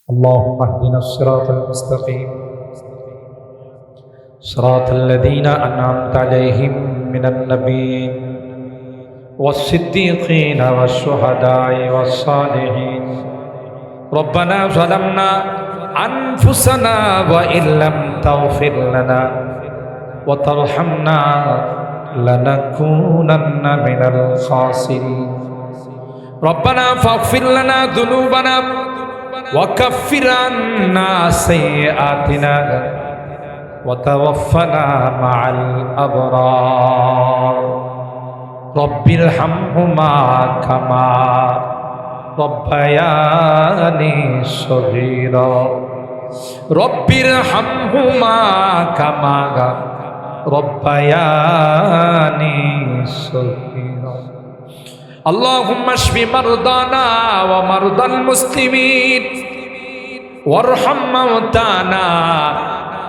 اللهم اهدنا الصراط المستقيم صراط الذين أنعمت عليهم من النبيين والصديقين والشهداء والصالحين ربنا ظلمنا أنفسنا وإن لم تغفر لنا وترحمنا لنكونن من الخاسرين ربنا فاغفر لنا ذنوبنا وكفر عنا سيئاتنا وتوفنا مع الأبرار رب ارحمهما كما ربياني صغيرا رب ارحمهما كما ربياني صغيرا اللهم اشف مرضانا ومرضى المسلمين وارحم موتانا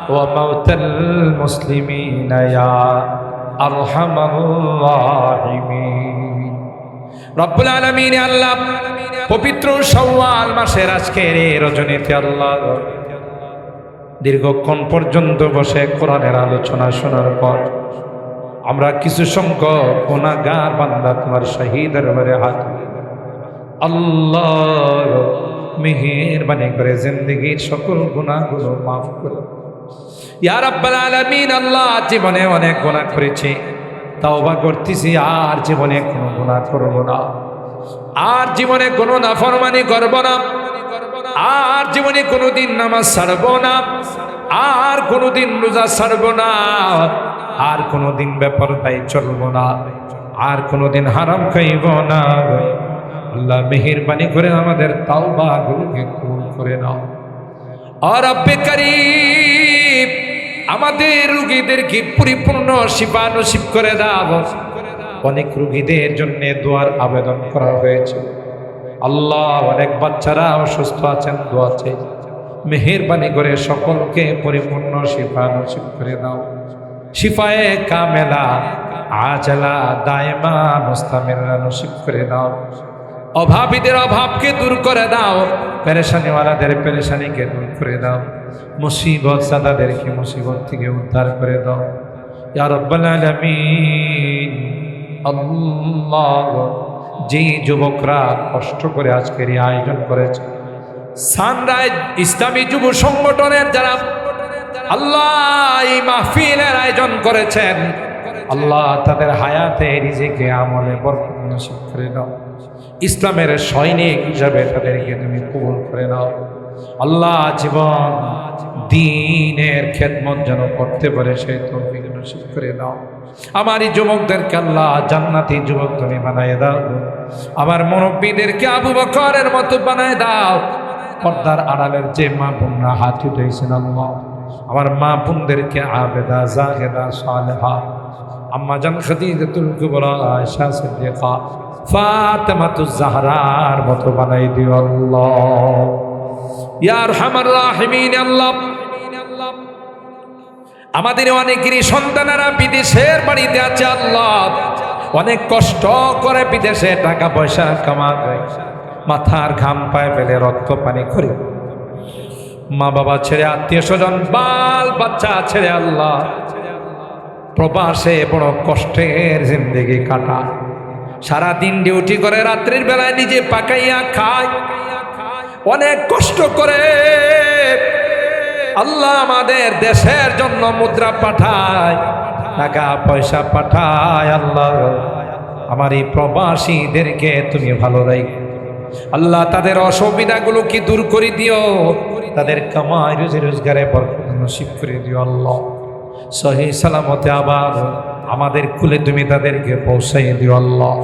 وموتى المسلمين يا أرحم الراحمين رب العالمين আল্লাহ পবিত্র শাওয়াল মাসের আজকের এই রজনীতে আল্লাহ দীর্ঘক্ষণ পর্যন্ত বসে কোরআনের আলোচনা শোনার পর আমরা কিছু সংখ্যক গুনাহগার বান্দা তোমার শাহী দরবারে হাত আল্লাহ মেহেরবানি করে জিন্দেগীর সকল গুনাহগুলো মাফ করো ইয়া রাব্বাল আলামিন আল্লাহ জীবনে অনেক গুনাহ করেছি তওবা করতেছি আর জীবনে কোনো গুনাহ করব না আর জীবনে কোনো নাফরমানি করব না আর জীবনে কোনোদিন নামাজ ছাড়ব না আর কোনোদিন রোজা ছাড়ব না আর কোনোদিন বেপরদায় চলব না আর কোনোদিন হারাম খাইব না আল্লাহ মেহেরবানি করে আমাদের তাওবাগুলোকে কবুল করে নাও আর রব্বে কারীম আমাদের রোগীদেরকে পরিপূর্ণ শিফা নসিব করে দাও অনেক রোগীদের জন্য দোয়ার আবেদন করা হয়েছে আল্লাহ অনেক বাচ্চারা অসুস্থ আছেন দোয়া চাই মেহেরবানি করে সকলকে পরিপূর্ণ শিফা নসিব করে দাও শিফায়ে কামেলা আজলা দায়মা মুস্তামিররা নসিব করে দাও অভাবীদের অভাবকে দূর করে দাও পেরেশানিওয়ালাদের পেরেশানিকে দূর করে দাও মুসিবত সাদাদেরকে মুসিবত থেকে উদ্ধার করে দাও ইয়া রাব্বাল আলামিন আল্লাহ যে যুবকরা কষ্ট করে আজকের এই আয়োজন করেছে সানরাইজ ইসলামী যুব সংগঠনের যারা আল্লাহ এই মাহফিলের আয়োজন করেছেন আল্লাহ তাদের হায়াতে রিজিকে আমলে বরকত নসিব করে দাও ইসলামের সৈনিক হিসাবে তাদেরকে তুমি কবুল করে নাও আল্লাহ জীবন দ্বীনের খেদমত যেন করতে পারে সেই তৌফিক নসিব করে দাও আমার এই যুবকদেরকে আল্লাহ জান্নাতি যুবক তুমি বানায় দাও আমার মুরব্বীদেরকে আবু বকরের মতো বানায় দাও পর্দার আড়ালের যে মা বোনরা হাত উঠেছেন আল্লাহ আমার মা বোনদেরকে আবেদা জাহেদা সালেহা আম্মা জান খাদিজাতুল কুবরা আয়েশা সিদ্দিকা ফাতেমাতুজ জাহরার মতো বানাই দিও আল্লাহ ইয়া আরহামার রাহিমিন আল্লাহ আমাদের অনেকেরই সন্তানেরা বিদেশের বাড়িতে আছে আল্লাহ অনেক কষ্ট করে বিদেশে টাকা পয়সা কামায় মাথার ঘাম পায়ে ফেলে রক্ত পানি করে মা বাবা ছেড়ে আত্মীয় স্বজন বাল বাচ্চা ছেড়ে আল্লাহ প্রবাসে বড় কষ্টের জিন্দেগি কাটা সারাদিন ডিউটি করে রাত্রির বেলায় নিজে পাকাইয়া খায় অনেক কষ্ট করে আল্লাহ আমাদের দেশের জন্য মুদ্রা পাঠায় টাকা পয়সা পাঠায় আল্লাহ আমার এই প্রবাসীদেরকে তুমি ভালো রাখো আল্লাহ তাদের অসুবিধাগুলো কি দূর করে দিও তাদের কামাই রুজি রোজগারে বরকত নসিব করে দিও আল্লাহ সহি সালামতে আবার আমাদের কুলে তুমি তাদেরকে পৌঁছাই দিও আল্লাহ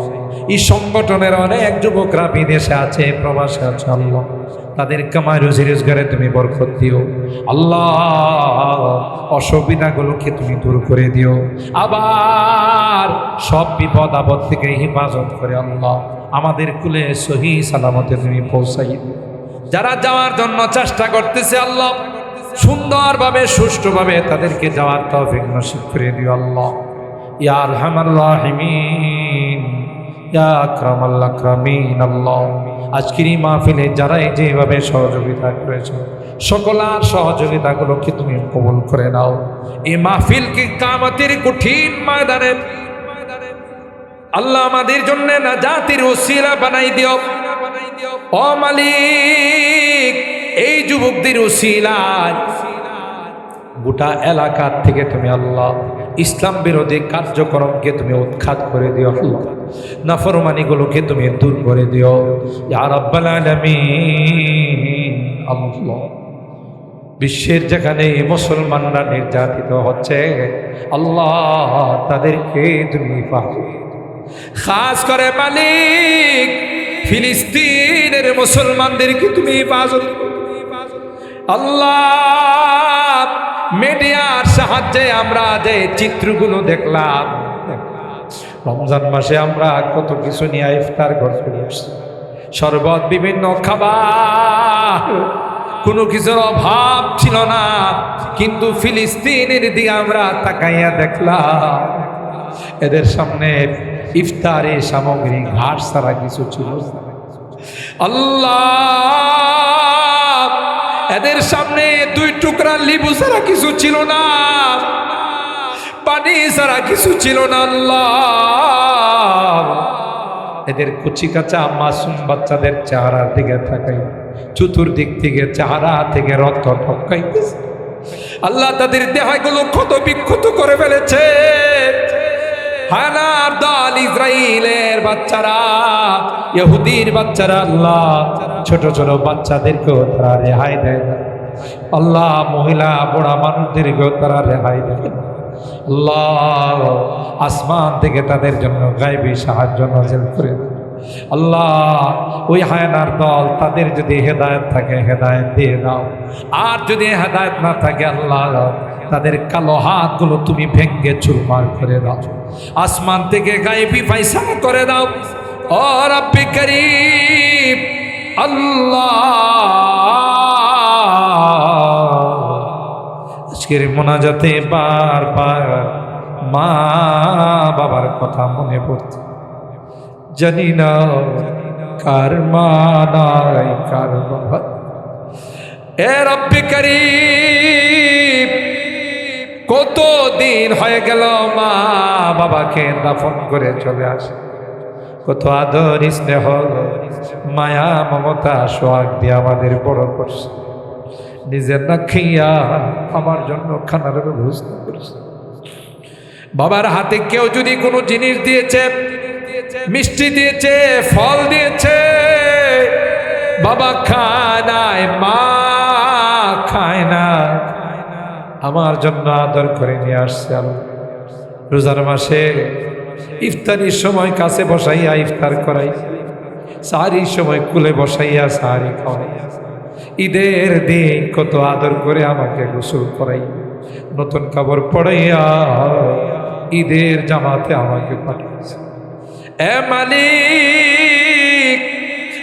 এই সংগঠনের অনেক যুবকরা বিদেশে আছে প্রবাসে আছে আল্লাহ তাদের কামাই রুজি রোজগারে তুমি বরকত দিও আল্লাহ অসুবিধাগুলোকে তুমি দূর করে দিও আবার সব বিপদ আপদ থেকে হেফাজত করে আল্লাহ আমাদের কুলে সহি সালামতে তুমি পৌঁছাই দিও যারা যাওয়ার জন্য চেষ্টা করতেছে আল্লাহ সুন্দরভাবে সুষ্ঠুভাবে তাদেরকে যাওয়ার তৌফিক নসিব করে দিও আল্লাহ ইয়া আরহামার রাহিমিন ইয়া আকরামাল আকরামিন আল্লাহ, আজকের এই মাহফিলে যারাই যেভাবে সহযোগিতা করেছে সকলার সহযোগিতাগুলোকে তুমি কবুল করে নাও। এই মাহফিলকে কিয়ামতের কঠিন ময়দানে আল্লাহ আমাদের জন্য নাজাতের ওসিলা বানাই দিও। ও মালিক, এই যুবকদের ওসিলায় গোটা এলাকা থেকে তুমি আল্লাহ ইসলাম বিরোধী কার্যক্রমকে তুমি উৎখাত করে দিও আল্লাহ, নাফরমানিগুলোকে তুমি দূর করে দিও ইয়া রাব্বাল আলামিন। আল্লাহ, বিশ্বের যেখানে মুসলমানরা নির্যাতিত হচ্ছে আল্লাহ তাদেরকে তুমি পাও, খাস করে মালিক ফিলিস্তিনের মুসলমানদেরকে তুমি হেফাজত আল্লাহ। মিডিয়ার সাহায্যে আমরা যে চিত্রগুলো দেখলাম, রমজান মাসে আমরা কত কিছু নিয়ে ইফতার করতে বসছি, শরবত, বিভিন্ন খাবার, কোনো কিছুর অভাব ছিল না, কিন্তু ফিলিস্তিনের দিকে আমরা তাকাইয়া দেখলাম এদের সামনে ইফতারের সামগ্রী ঘাস ছাড়া কিছু ছিল আল্লাহ, এদের সামনে 2 টুকরা লেবু ছাড়া কিছু ছিল না, পানি ছাড়া কিছু ছিল না আল্লাহ। এদের কচি কাঁচা মাসুম বাচ্চাদের চেহারার দিকে তাকাই, চতুর্দিক থেকে চেহারা থেকে রক্ত টপকাইতেছে আল্লাহ, তাদের দেহগুলো ক্ষত বিক্ষত করে ফেলেছে। হানার দল, ইসরাইলের বাচ্চারা, ইহুদির বাচ্চারা আল্লাহ ছোট ছোট বাচ্চাদেরকেও তারা রেহাই দেয় না আল্লাহ, মহিলা বুড়া মানুষদেরকেও তারা রেহাই দেয় আল্লাহ। আসমান থেকে তাদের জন্য গায়বী সাহায্য নাযিল করে আল্লাহ। ওই হায়নার দল, তাদের যদি হেদায়েত থাকে হেদায়েত দিয়ে দাও, আর যদি হেদায়েত না থাকে আল্লাহ তাদের কালো হাতগুলো তুমি ভেঙ্গে চুরমার করে দাও, আসমান থেকে গায়বী ফায়সালা করে দাও ও রব্বে করিম আল্লাহ। আজকের মোনাজাতে বারবার মা বাবার কথা মনে পড়ছে, জানি না কার মা নাই কার বাবা। এ রব্বে করিম, কতদিন হয়ে গেল মা বাবাকে দাফন করে চলে আসে, কত আদর স্নেহ মায়া মমতা সোহাগ দিয়ে আমাদের বড় করছে, নিজের না খাইয়া আমার জন্য খানার ব্যবস্থা করছে। বাবার হাতে কেউ যদি কোনো জিনিস দিয়েছে, মিষ্টি দিয়েছে, ফল দিয়েছে, বাবা খায় নাই, মা খায় না, আমার জন্য আদর করে নিয়ে আসছে আল্লাহ। রোজার মাসে ইফতারির সময় কাছে বসাইয়া ইফতার করাই, সাহারির সময় কুলে বসাইয়া সাহারি খাওয়াই, ঈদের দিন কত আদর করে আমাকে গোসল করাই, নতুন কাপড় পরাইয়া ঈদের জামাতে আমাকে পাঠিয়েছে। এ মালিক,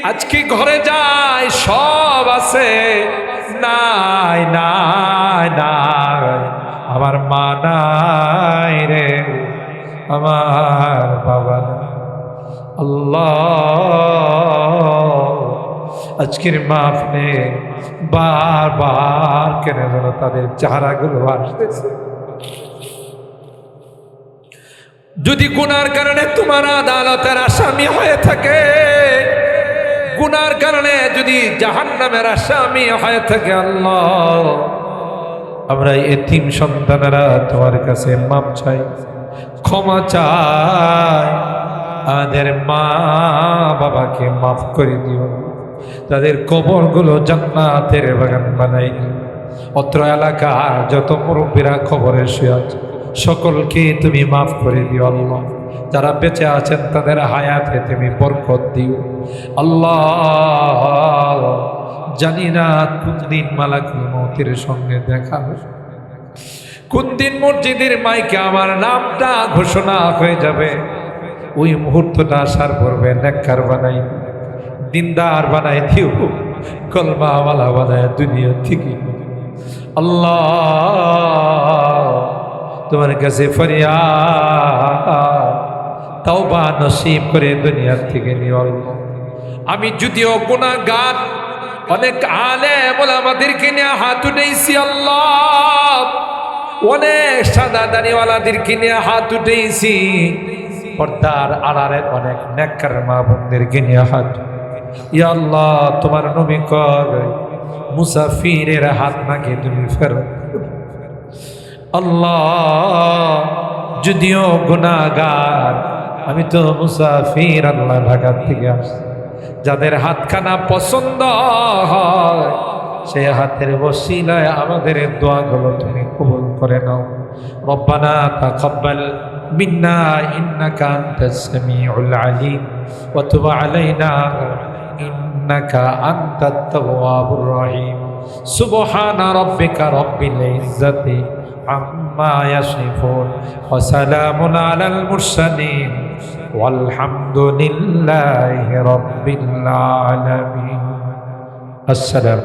আজকে ঘরে যাই সব আছে, নাই নাই নাই, আমার মা নাই রে, আমার বাবা নাই। আল্লাহ, আজকের মাহফিলে বারবার কেন যেন তাদের চেহারাগুলো আসতেছে। যদি গুনার কারণে তোমার আদালতের আসামি হয়ে থাকে, গুনার কারণে যদি জাহান্নামের আসামি হয়ে থাকে আল্লাহ, আমরা এতিম সন্তানেরা তোমার কাছে মাপ চাই, ক্ষমা চাই, আমাদের মা বাবাকে মাফ করে দিও, তাদের কবরগুলো জান্নাতের বাগান বানাই দিও। অত্র এলাকার যত মুরব্বীরা কবরে শুয়ে আছে সকলকে তুমি মাফ করে দিও আল্লাহ, যারা বেঁচে আছেন তাদের হায়াতে তুমি বরকত দিও আল্লাহ। জানি না কোন দিন মালাকুল মউতের সঙ্গে দেখা হবে, কোন দিন মসজিদের মাইকে আমার নামটা ঘোষণা হয়ে যাবে, ওই মুহূর্তটা আসার পূর্বে নেককার বানাই, দিনদার বানাই দিও, কলমা ওয়ালা বানায় দুনিয়া থেকে আল্লাহ। তোমার কাছে ফরিয়াদ, তাওবা নসিব করে দুনিয়া থেকে নিও আল্লাহ। আমি যদিও গুনাহগার, অনেক আলেম ওলামাদেরকে নিয়ে হাত উঠেছি আল্লাহ, অনেক সাদা দাড়িওয়ালাদেরকে নিয়ে হাত উঠেছি, পর্দার আড়ালের অনেক নেককার মা বোনদেরকে নিয়ে হাত। ইয়া আল্লাহ, তোমার নবী কয় মুসাফিরের হাত নাকি তুমি ফেরত। আল্লাহ, যদিও গুনাহগার, আমি তো মুসাফির আল্লাহ, ঢাকা থেকে আসছি। যাদের হাতখানা পছন্দ হয় সেই হাতের ওসিলায় আমাদের দোয়াগুলো তুমি কবুল করে নাও। রব্বানা তাকাব্বাল মিন্না ইন্নাকা আনতাস সামিউল আলিম ওয়া তুব আলাইনা ইন্নাকা আনতাত তাওয়াবুর রহিম। সুবহানা রাব্বিকা রাব্বিল ইজ্জাতি আম্মা ইয়াসিফুন ওয়া সালামুন আলাল মুরসালিন ওয়ালহামদুলিল্লাহি রাব্বিল আলামিন। আসসালামু